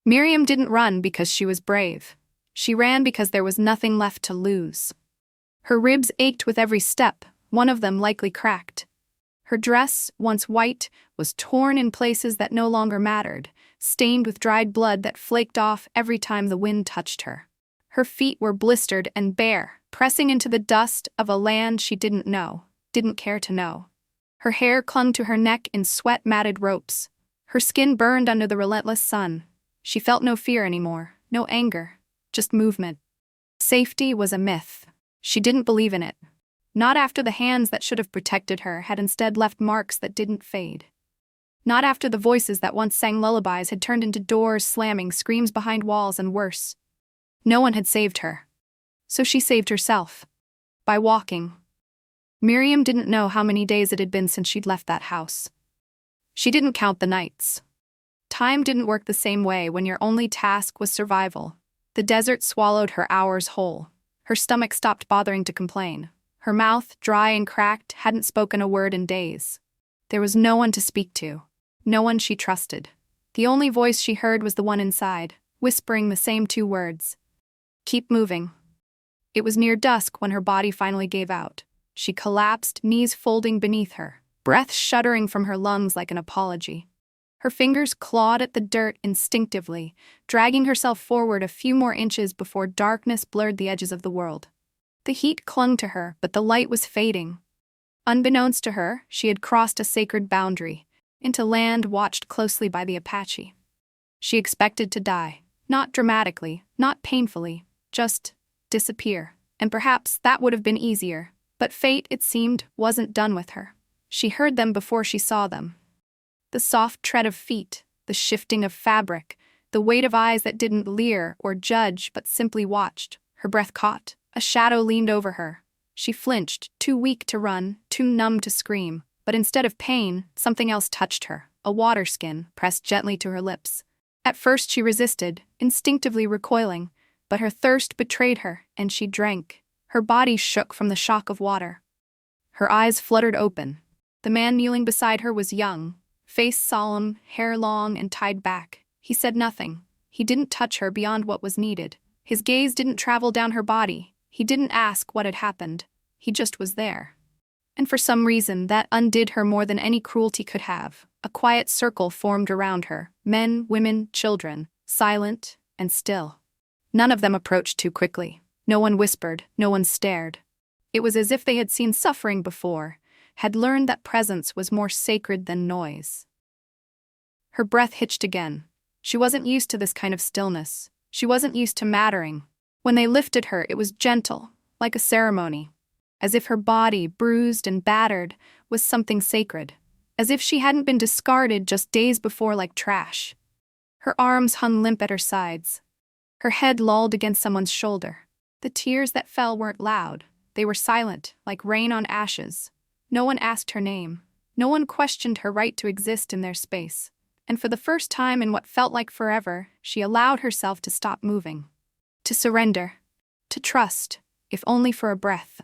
Miriam didn't run because she was brave. She ran because there was nothing left to lose. Her ribs ached with every step, one of them likely cracked. Her dress, once white, was torn in places that no longer mattered, stained with dried blood that flaked off every time the wind touched her. Her feet were blistered and bare, pressing into the dust of a land she didn't know, didn't care to know. Her hair clung to her neck in sweat-matted ropes. Her skin burned under the relentless sun. She felt no fear anymore, no anger, just movement. Safety was a myth. She didn't believe in it. Not after the hands that should have protected her had instead left marks that didn't fade. Not after the voices that once sang lullabies had turned into doors slamming, screams behind walls, and worse. No one had saved her. So she saved herself. By walking. Miriam didn't know how many days it had been since she'd left that house. She didn't count the nights. Time didn't work the same way when your only task was survival. The desert swallowed her hours whole. Her stomach stopped bothering to complain. Her mouth, dry and cracked, hadn't spoken a word in days. There was no one to speak to. No one she trusted. The only voice she heard was the one inside, whispering the same two words. Keep moving. It was near dusk when her body finally gave out. She collapsed, knees folding beneath her, breath shuddering from her lungs like an apology. Her fingers clawed at the dirt instinctively, dragging herself forward a few more inches before darkness blurred the edges of the world. The heat clung to her, but the light was fading. Unbeknownst to her, she had crossed a sacred boundary, into land watched closely by the Apache. She expected to die, not dramatically, not painfully, just disappear, and perhaps that would have been easier, but fate, it seemed, wasn't done with her. She heard them before she saw them. The soft tread of feet, the shifting of fabric, the weight of eyes that didn't leer or judge but simply watched. Her breath caught. A shadow leaned over her. She flinched, too weak to run, too numb to scream. But instead of pain, something else touched her, a water skin pressed gently to her lips. At first she resisted, instinctively recoiling, but her thirst betrayed her, and she drank. Her body shook from the shock of water. Her eyes fluttered open. The man kneeling beside her was young, face solemn, hair long and tied back. He said nothing. He didn't touch her beyond what was needed. His gaze didn't travel down her body. He didn't ask what had happened. He just was there. And for some reason, that undid her more than any cruelty could have. A quiet circle formed around her. Men, women, children, silent and still. None of them approached too quickly. No one whispered, no one stared. It was as if they had seen suffering before, had learned that presence was more sacred than noise. Her breath hitched again. She wasn't used to this kind of stillness. She wasn't used to mattering. When they lifted her, it was gentle, like a ceremony. As if her body, bruised and battered, was something sacred. As if she hadn't been discarded just days before like trash. Her arms hung limp at her sides. Her head lolled against someone's shoulder. The tears that fell weren't loud. They were silent, like rain on ashes. No one asked her name. No one questioned her right to exist in their space. And for the first time in what felt like forever, she allowed herself to stop moving. To surrender. To trust, if only for a breath.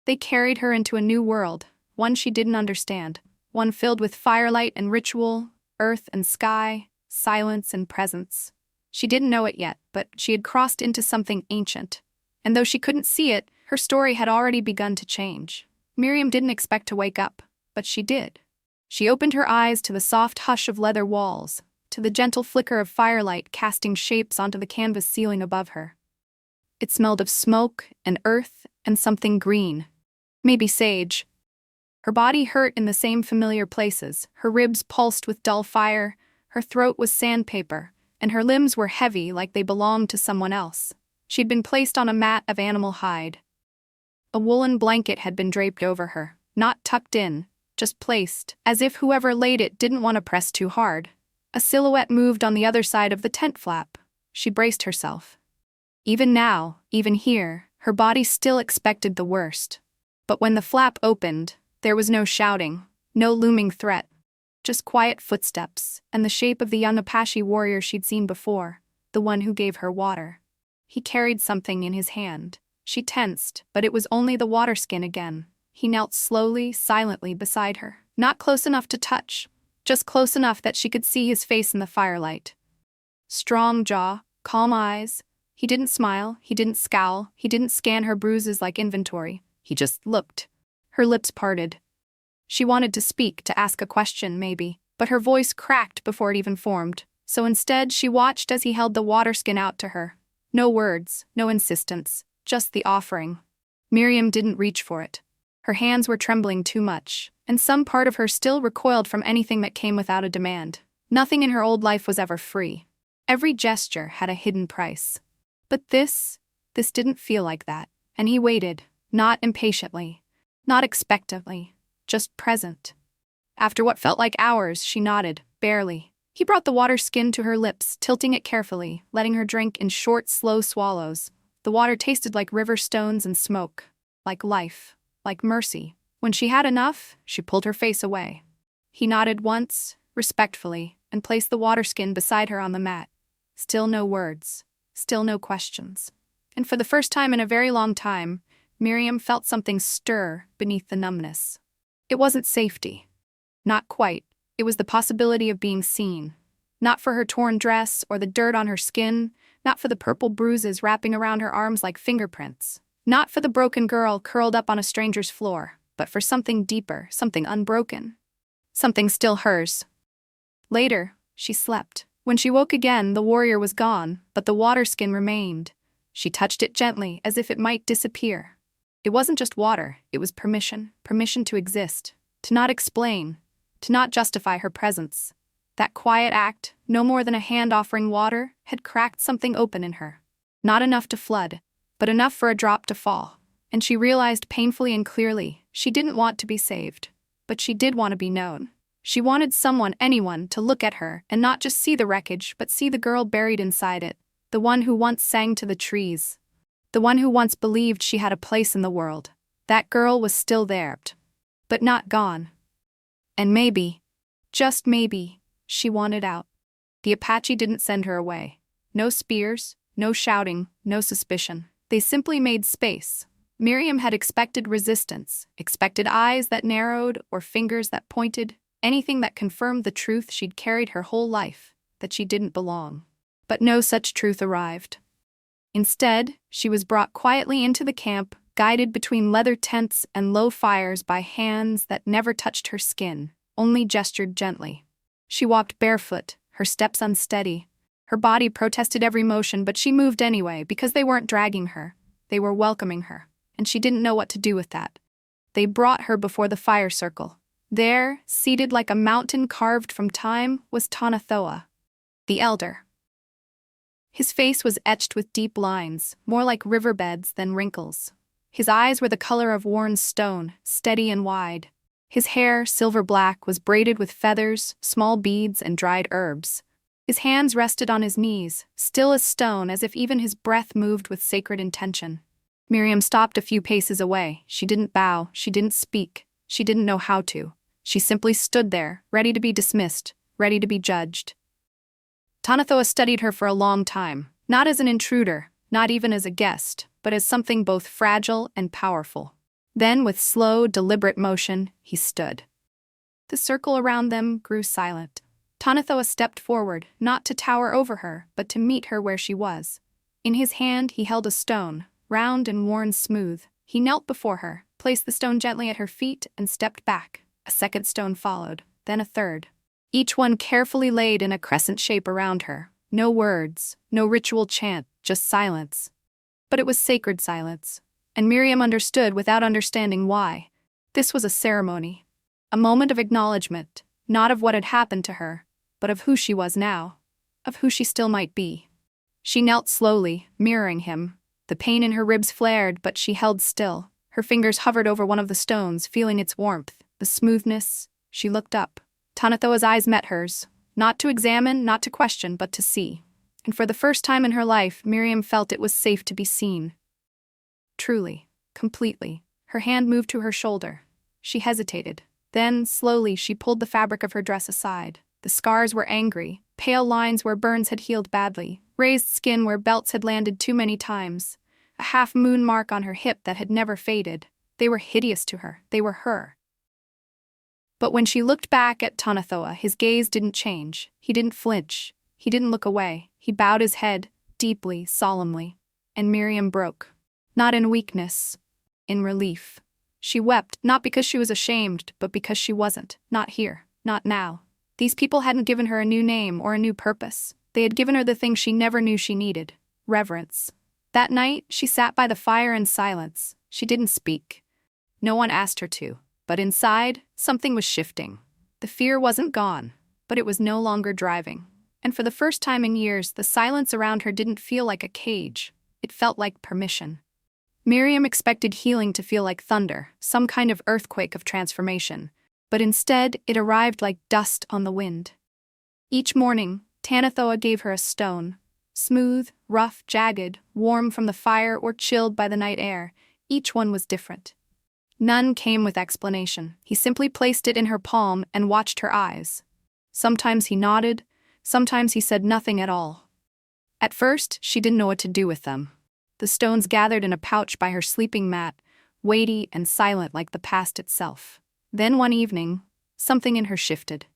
They carried her into a new world, one she didn't understand, one filled with firelight and ritual, earth and sky, silence and presence. She didn't know it yet, but she had crossed into something ancient. And though she couldn't see it, her story had already begun to change. Miriam didn't expect to wake up, but she did. She opened her eyes to the soft hush of leather walls, to the gentle flicker of firelight casting shapes onto the canvas ceiling above her. It smelled of smoke and earth and something green. Maybe sage. Her body hurt in the same familiar places. Her ribs pulsed with dull fire, her throat was sandpaper, and her limbs were heavy like they belonged to someone else. She'd been placed on a mat of animal hide. A woolen blanket had been draped over her, not tucked in, just placed, as if whoever laid it didn't want to press too hard. A silhouette moved on the other side of the tent flap. She braced herself. Even now, even here, her body still expected the worst. But when the flap opened, there was no shouting, no looming threat, just quiet footsteps and the shape of the young Apache warrior she'd seen before, the one who gave her water. He carried something in his hand. She tensed, but it was only the water skin again. He knelt slowly, silently beside her, not close enough to touch, just close enough that she could see his face in the firelight. Strong jaw, calm eyes. He didn't smile, he didn't scowl, he didn't scan her bruises like inventory. He just looked. Her lips parted. She wanted to speak, to ask a question, maybe, but her voice cracked before it even formed. So instead, she watched as he held the water skin out to her. No words, no insistence, just the offering. Miriam didn't reach for it. Her hands were trembling too much, and some part of her still recoiled from anything that came without a demand. Nothing in her old life was ever free. Every gesture had a hidden price. But this didn't feel like that, and he waited, not impatiently, not expectantly, just present. After what felt like hours, she nodded, barely. He brought the water skin to her lips, tilting it carefully, letting her drink in short, slow swallows. The water tasted like river stones and smoke, like life, like mercy. When she had enough, she pulled her face away. He nodded once, respectfully, and placed the water skin beside her on the mat. Still no words, still no questions. And for the first time in a very long time, Miriam felt something stir beneath the numbness. It wasn't safety. Not quite. It was the possibility of being seen. Not for her torn dress or the dirt on her skin, not for the purple bruises wrapping around her arms like fingerprints, not for the broken girl curled up on a stranger's floor, but for something deeper, something unbroken. Something still hers. Later, she slept. When she woke again, the warrior was gone, but the water skin remained. She touched it gently, as if it might disappear. It wasn't just water, it was permission to exist, to not explain, to not justify her presence. That quiet act, no more than a hand offering water, had cracked something open in her. Not enough to flood, but enough for a drop to fall. And she realized painfully and clearly, she didn't want to be saved, but she did want to be known. She wanted someone, anyone, to look at her and not just see the wreckage, but see the girl buried inside it, the one who once sang to the trees, the one who once believed she had a place in the world. That girl was still there, but not gone. And maybe, just maybe, she wanted out. The Apache didn't send her away. No spears, no shouting, no suspicion. They simply made space. Miriam had expected resistance, expected eyes that narrowed or fingers that pointed, anything that confirmed the truth she'd carried her whole life, that she didn't belong. But no such truth arrived. Instead, she was brought quietly into the camp, guided between leather tents and low fires by hands that never touched her skin, only gestured gently. She walked barefoot, her steps unsteady. Her body protested every motion, but she moved anyway because they weren't dragging her. They were welcoming her, and she didn't know what to do with that. They brought her before the fire circle. There, seated like a mountain carved from time, was Tanathoa, the elder. His face was etched with deep lines, more like riverbeds than wrinkles. His eyes were the color of worn stone, steady and wide. His hair, silver black, was braided with feathers, small beads, and dried herbs. His hands rested on his knees, still as stone, as if even his breath moved with sacred intention. Miriam stopped a few paces away. She didn't bow, she didn't speak, she didn't know how to. She simply stood there, ready to be dismissed, ready to be judged. Tanathoa studied her for a long time, not as an intruder, not even as a guest, but as something both fragile and powerful. Then, with slow, deliberate motion, he stood. The circle around them grew silent. Tanathoa stepped forward, not to tower over her, but to meet her where she was. In his hand, he held a stone, round and worn smooth. He knelt before her, placed the stone gently at her feet, and stepped back. A second stone followed, then a third. Each one carefully laid in a crescent shape around her. No words, no ritual chant, just silence. But it was sacred silence, and Miriam understood without understanding why. This was a ceremony, a moment of acknowledgement, not of what had happened to her, but of who she was now, of who she still might be. She knelt slowly, mirroring him. The pain in her ribs flared, but she held still. Her fingers hovered over one of the stones, feeling its warmth, the smoothness. She looked up. Tanathoa's eyes met hers, not to examine, not to question, but to see. And for the first time in her life, Miriam felt it was safe to be seen. Truly, completely. Her hand moved to her shoulder. She hesitated. Then, slowly, she pulled the fabric of her dress aside. The scars were angry, pale lines where burns had healed badly, raised skin where belts had landed too many times, a half-moon mark on her hip that had never faded. They were hideous to her. They were her. But when she looked back at Tanathoa, his gaze didn't change. He didn't flinch. He didn't look away. He bowed his head, deeply, solemnly. And Miriam broke. Not in weakness, in relief. She wept, not because she was ashamed, but because she wasn't. Not here, not now. These people hadn't given her a new name or a new purpose. They had given her the thing she never knew she needed: reverence. That night, she sat by the fire in silence. She didn't speak. No one asked her to. But inside, something was shifting. The fear wasn't gone, but it was no longer driving. And for the first time in years, the silence around her didn't feel like a cage. It felt like permission. Miriam expected healing to feel like thunder, some kind of earthquake of transformation. But instead, it arrived like dust on the wind. Each morning, Tanithoa gave her a stone. Smooth, rough, jagged, warm from the fire or chilled by the night air. Each one was different. None came with explanation. He simply placed it in her palm and watched her eyes. Sometimes he nodded, sometimes he said nothing at all. At first, she didn't know what to do with them. The stones gathered in a pouch by her sleeping mat, weighty and silent like the past itself. Then one evening, something in her shifted.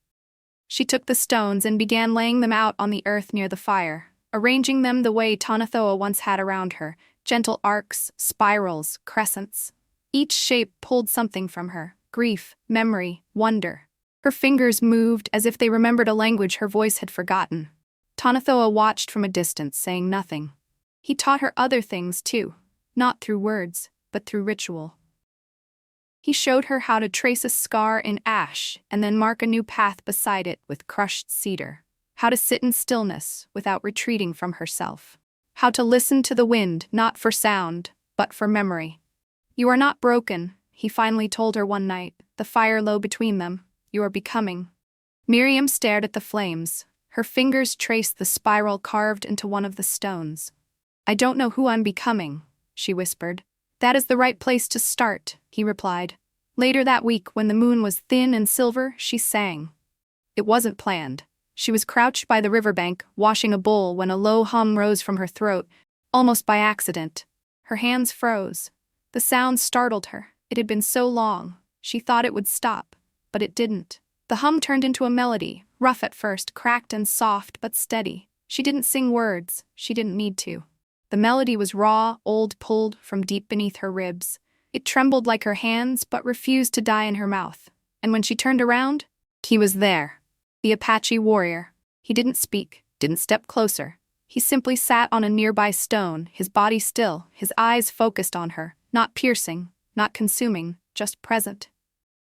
She took the stones and began laying them out on the earth near the fire, arranging them the way Tanithoa once had around her, gentle arcs, spirals, crescents. Each shape pulled something from her: grief, memory, wonder. Her fingers moved as if they remembered a language her voice had forgotten. Tanithoa watched from a distance, saying nothing. He taught her other things too, not through words, but through ritual. He showed her how to trace a scar in ash and then mark a new path beside it with crushed cedar. How to sit in stillness without retreating from herself. How to listen to the wind, not for sound, but for memory. "You are not broken," he finally told her one night, the fire low between them. "You are becoming." Miriam stared at the flames. Her fingers traced the spiral carved into one of the stones. "I don't know who I'm becoming," she whispered. "That is the right place to start," he replied. Later that week, when the moon was thin and silver, she sang. It wasn't planned. She was crouched by the riverbank, washing a bowl, when a low hum rose from her throat, almost by accident. Her hands froze. The sound startled her. It had been so long. She thought it would stop, but it didn't. The hum turned into a melody, rough at first, cracked and soft, but steady. She didn't sing words. She didn't need to. The melody was raw, old, pulled from deep beneath her ribs. It trembled like her hands, but refused to die in her mouth. And when she turned around, he was there. The Apache warrior. He didn't speak, didn't step closer. He simply sat on a nearby stone, his body still, his eyes focused on her, not piercing, not consuming, just present.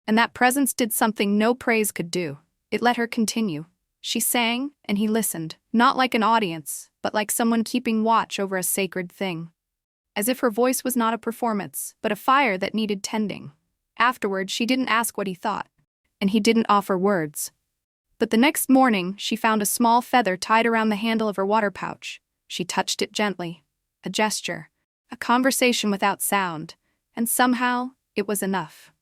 And that presence did something no praise could do. It let her continue. She sang, and he listened, not like an audience, but like someone keeping watch over a sacred thing. As if her voice was not a performance, but a fire that needed tending. Afterward, she didn't ask what he thought, and he didn't offer words. But the next morning, she found a small feather tied around the handle of her water pouch. She touched it gently. A gesture, a conversation without sound, and somehow, it was enough.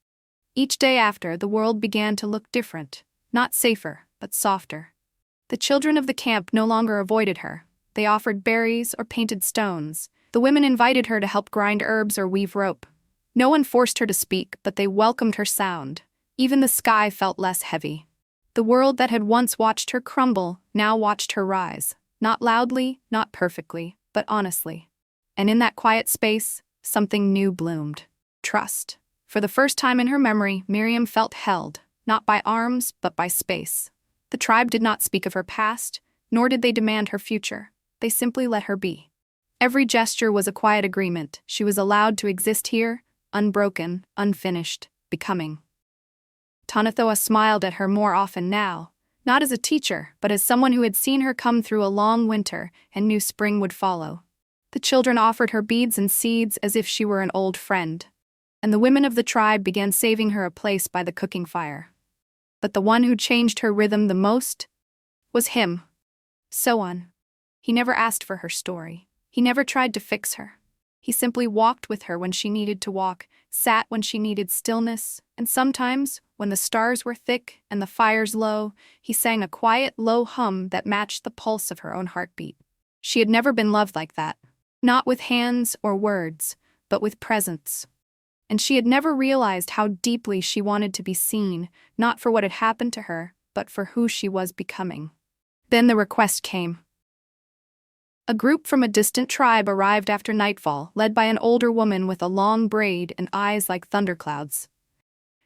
Each day after, the world began to look different, not safer, but softer. The children of the camp no longer avoided her. They offered berries or painted stones. The women invited her to help grind herbs or weave rope. No one forced her to speak, but they welcomed her sound. Even the sky felt less heavy. The world that had once watched her crumble now watched her rise. Not loudly, not perfectly, but honestly. And in that quiet space, something new bloomed. Trust. For the first time in her memory, Miriam felt held, not by arms, but by space. The tribe did not speak of her past, nor did they demand her future. They simply let her be. Every gesture was a quiet agreement. She was allowed to exist here, unbroken, unfinished, becoming. Tanithoa smiled at her more often now, not as a teacher, but as someone who had seen her come through a long winter and knew spring would follow. The children offered her beads and seeds as if she were an old friend, and the women of the tribe began saving her a place by the cooking fire. But the one who changed her rhythm the most was him. So on. He never asked for her story. He never tried to fix her. He simply walked with her when she needed to walk, sat when she needed stillness, and sometimes, when the stars were thick and the fires low, he sang a quiet, low hum that matched the pulse of her own heartbeat. She had never been loved like that. Not with hands or words, but with presence. And she had never realized how deeply she wanted to be seen, not for what had happened to her, but for who she was becoming. Then the request came. A group from a distant tribe arrived after nightfall, led by an older woman with a long braid and eyes like thunderclouds.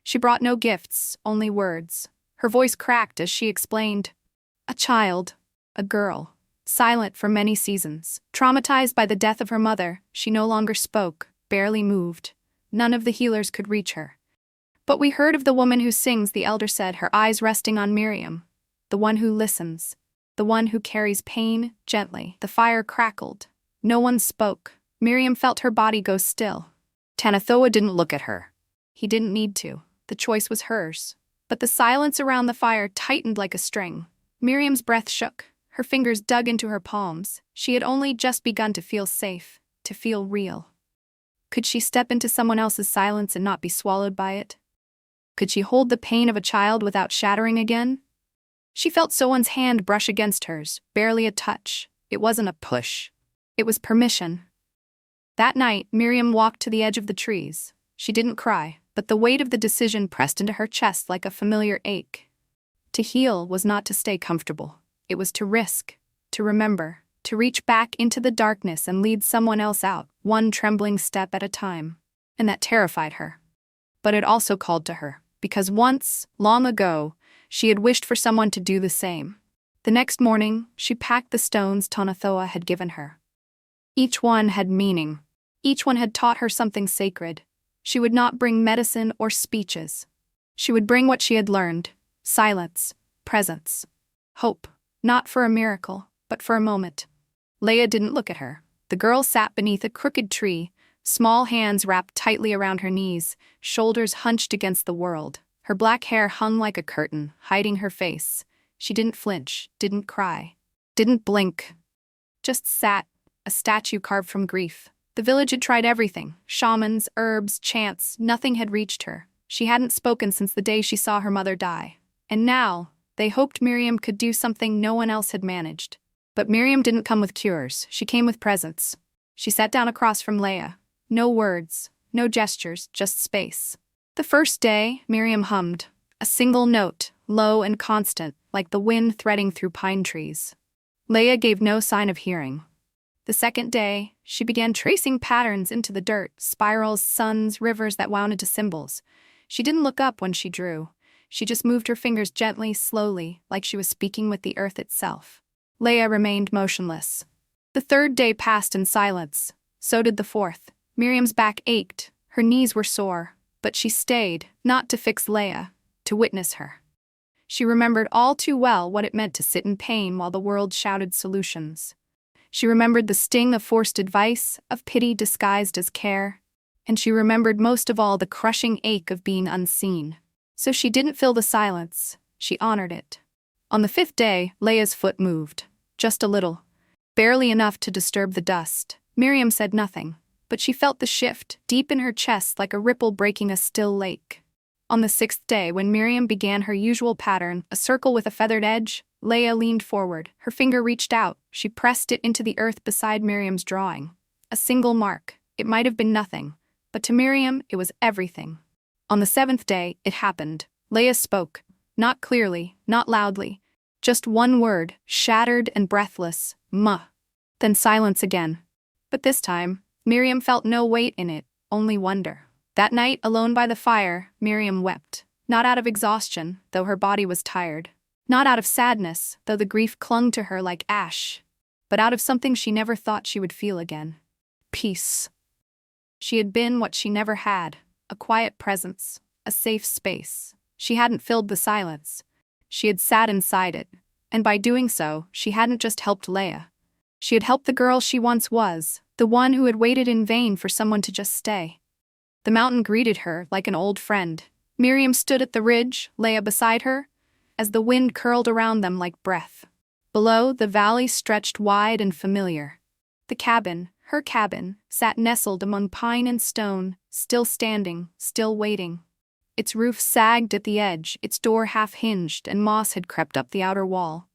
She brought no gifts, only words. Her voice cracked as she explained. A child, a girl, silent for many seasons. Traumatized by the death of her mother, she no longer spoke, barely moved. None of the healers could reach her. But we heard of the woman who sings, the elder said, her eyes resting on Miriam. The one who listens. The one who carries pain gently. The fire crackled. No one spoke. Miriam felt her body go still. Tanathoa didn't look at her. He didn't need to. The choice was hers. But the silence around the fire tightened like a string. Miriam's breath shook. Her fingers dug into her palms. She had only just begun to feel safe, to feel real. Could she step into someone else's silence and not be swallowed by it? Could she hold the pain of a child without shattering again? She felt someone's hand brush against hers, barely a touch. It wasn't a push. It was permission. That night, Miriam walked to the edge of the trees. She didn't cry, but the weight of the decision pressed into her chest like a familiar ache. To heal was not to stay comfortable. It was to risk, to remember, to reach back into the darkness and lead someone else out, one trembling step at a time. And that terrified her. But it also called to her, because once, long ago, she had wished for someone to do the same. The next morning, she packed the stones Tanathoa had given her. Each one had meaning. Each one had taught her something sacred. She would not bring medicine or speeches. She would bring what she had learned: silence, presence, hope, not for a miracle, but for a moment. Leia didn't look at her. The girl sat beneath a crooked tree, small hands wrapped tightly around her knees, shoulders hunched against the world. Her black hair hung like a curtain, hiding her face. She didn't flinch, didn't cry, didn't blink. Just sat, a statue carved from grief. The village had tried everything: shamans, herbs, chants. Nothing had reached her. She hadn't spoken since the day she saw her mother die. And now, they hoped Miriam could do something no one else had managed. But Miriam didn't come with cures. She came with presence. She sat down across from Leia. No words, no gestures, just space. The first day, Miriam hummed. A single note, low and constant, like the wind threading through pine trees. Leia gave no sign of hearing. The second day, she began tracing patterns into the dirt, spirals, suns, rivers that wound into symbols. She didn't look up when she drew. She just moved her fingers gently, slowly, like she was speaking with the earth itself. Leia remained motionless. The third day passed in silence. So did the fourth. Miriam's back ached. Her knees were sore. But she stayed, not to fix Leia, to witness her. She remembered all too well what it meant to sit in pain while the world shouted solutions. She remembered the sting of forced advice, of pity disguised as care. And she remembered most of all the crushing ache of being unseen. So she didn't fill the silence. She honored it. On the fifth day, Leia's foot moved. Just a little. Barely enough to disturb the dust. Miriam said nothing. But she felt the shift, deep in her chest like a ripple breaking a still lake. On the sixth day, when Miriam began her usual pattern, a circle with a feathered edge, Leia leaned forward. Her finger reached out. She pressed it into the earth beside Miriam's drawing. A single mark. It might have been nothing. But to Miriam, it was everything. On the seventh day, it happened. Leia spoke. Not clearly, not loudly. Just one word, shattered and breathless. "Ma." Then silence again. But this time, Miriam felt no weight in it, only wonder. That night, alone by the fire, Miriam wept. Not out of exhaustion, though her body was tired. Not out of sadness, though the grief clung to her like ash. But out of something she never thought she would feel again. Peace. She had been what she never had. A quiet presence. A safe space. She hadn't filled the silence. She had sat inside it. And by doing so, she hadn't just helped Leia. She had helped the girl she once was. The one who had waited in vain for someone to just stay. The mountain greeted her like an old friend. Miriam stood at the ridge, Leia beside her, as the wind curled around them like breath. Below, the valley stretched wide and familiar. The cabin, her cabin, sat nestled among pine and stone, still standing, still waiting. Its roof sagged at the edge, its door half-hinged, and moss had crept up the outer wall.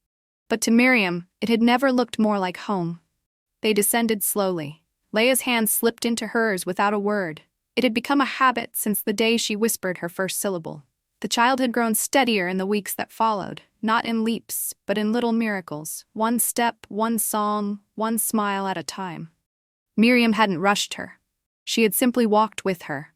But to Miriam, it had never looked more like home. They descended slowly. Leia's hand slipped into hers without a word. It had become a habit since the day she whispered her first syllable. The child had grown steadier in the weeks that followed. not in leaps, but in little miracles, one step, one song, one smile at a time. Miriam hadn't rushed her. She had simply walked with her.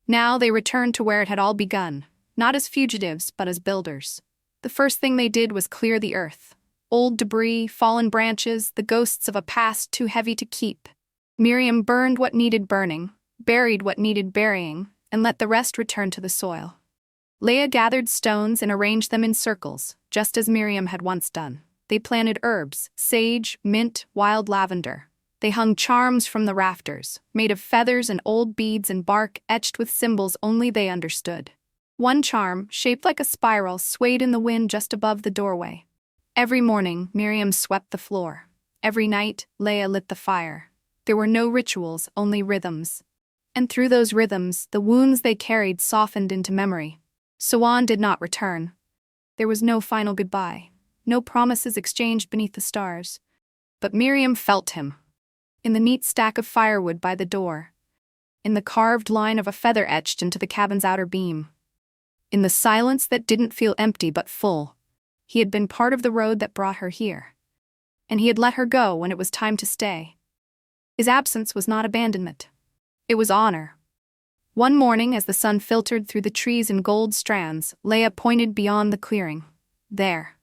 Now they returned to where it had all begun, not as fugitives, but as builders. The first thing they did was clear the earth. Old debris, fallen branches, the ghosts of a past too heavy to keep. Miriam burned what needed burning, buried what needed burying, and let the rest return to the soil. Leah gathered stones and arranged them in circles, just as Miriam had once done. They planted herbs, sage, mint, wild lavender. They hung charms from the rafters, made of feathers and old beads and bark etched with symbols only they understood. One charm, shaped like a spiral, swayed in the wind just above the doorway. Every morning, Miriam swept the floor. Every night, Leah lit the fire. There were no rituals, only rhythms. And through those rhythms, the wounds they carried softened into memory. Sawan did not return. There was no final goodbye, no promises exchanged beneath the stars. But Miriam felt him. In the neat stack of firewood by the door. In the carved line of a feather etched into the cabin's outer beam. In the silence that didn't feel empty but full. He had been part of the road that brought her here. And he had let her go when it was time to stay. His absence was not abandonment. It was honor. One morning, as the sun filtered through the trees in gold strands, Leah pointed beyond the clearing. There.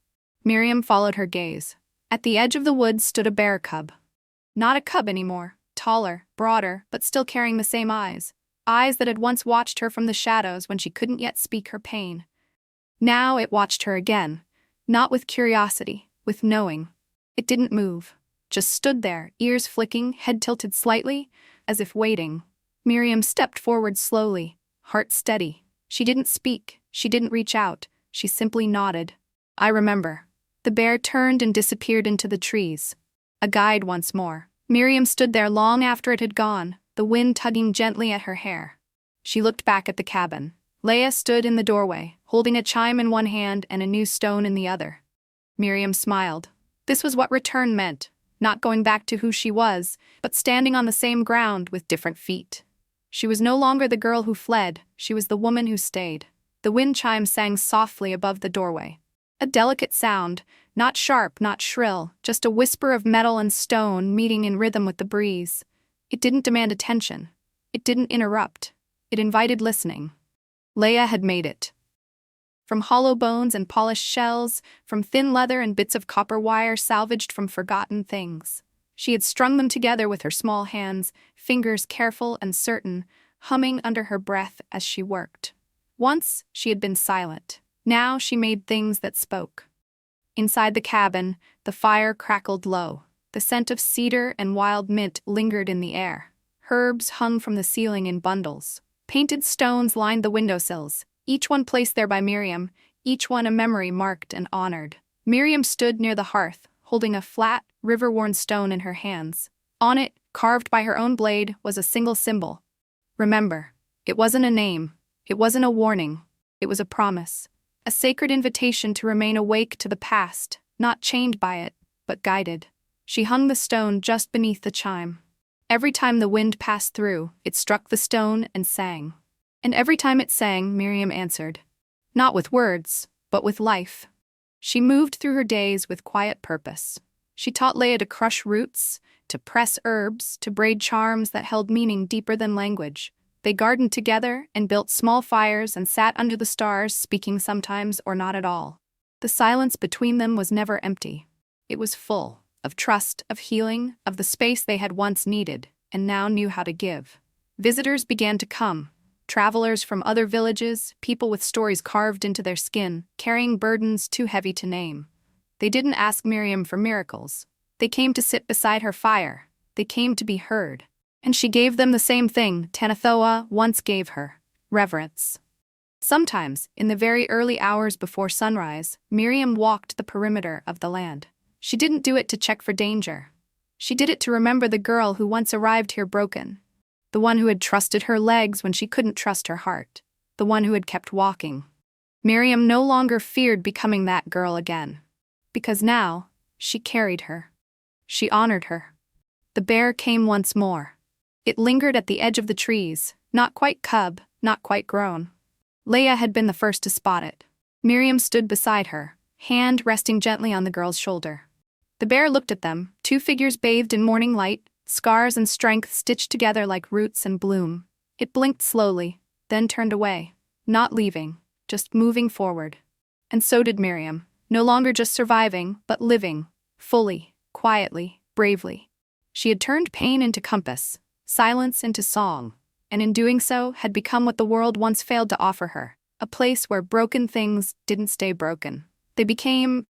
Miriam followed her gaze. At the edge of the woods stood a bear cub. Not a cub anymore, taller, broader, but still carrying the same eyes. Eyes that had once watched her from the shadows when she couldn't yet speak her pain. Now it watched her again. Not with curiosity, with knowing. It didn't move. Just stood there, ears flicking, head tilted slightly, as if waiting. Miriam stepped forward slowly, heart steady. She didn't speak, she didn't reach out, she simply nodded. I remember. The bear turned and disappeared into the trees. A guide once more. Miriam stood there long after it had gone, the wind tugging gently at her hair. She looked back at the cabin. Leah stood in the doorway, holding a chime in one hand and a new stone in the other. Miriam smiled. This was what return meant, not going back to who she was, but standing on the same ground with different feet. She was no longer the girl who fled, she was the woman who stayed. The wind chime sang softly above the doorway. A delicate sound, not sharp, not shrill, just a whisper of metal and stone meeting in rhythm with the breeze. It didn't demand attention. It didn't interrupt. It invited listening. Leah had made it. From hollow bones and polished shells, from thin leather and bits of copper wire salvaged from forgotten things. She had strung them together with her small hands, fingers careful and certain, humming under her breath as she worked. Once, she had been silent. Now she made things that spoke. Inside the cabin, the fire crackled low. The scent of cedar and wild mint lingered in the air. Herbs hung from the ceiling in bundles. Painted stones lined the windowsills, each one placed there by Miriam, each one a memory marked and honored. Miriam stood near the hearth, holding a flat, river-worn stone in her hands. On it, carved by her own blade, was a single symbol. Remember. It wasn't a name. It wasn't a warning. It was a promise. A sacred invitation to remain awake to the past, not chained by it, but guided. She hung the stone just beneath the chime. Every time the wind passed through, it struck the stone and sang. And every time it sang, Miriam answered. Not with words, but with life. She moved through her days with quiet purpose. She taught Leah to crush roots, to press herbs, to braid charms that held meaning deeper than language. They gardened together and built small fires and sat under the stars, speaking sometimes or not at all. The silence between them was never empty. It was full of trust, of healing, of the space they had once needed and now knew how to give. Visitors began to come. Travelers from other villages, people with stories carved into their skin, carrying burdens too heavy to name. They didn't ask Miriam for miracles. They came to sit beside her fire. They came to be heard. And she gave them the same thing Tanathoa once gave her, reverence. Sometimes, in the very early hours before sunrise, Miriam walked the perimeter of the land. She didn't do it to check for danger. She did it to remember the girl who once arrived here broken. The one who had trusted her legs when she couldn't trust her heart. The one who had kept walking. Miriam no longer feared becoming that girl again. Because now, she carried her. She honored her. The bear came once more. It lingered at the edge of the trees, not quite cub, not quite grown. Leah had been the first to spot it. Miriam stood beside her, hand resting gently on the girl's shoulder. The bear looked at them, two figures bathed in morning light, scars and strength stitched together like roots and bloom. It blinked slowly, then turned away, not leaving, just moving forward. And so did Miriam, no longer just surviving, but living, fully, quietly, bravely. She had turned pain into compass, silence into song, and in doing so had become what the world once failed to offer her, a place where broken things didn't stay broken. They became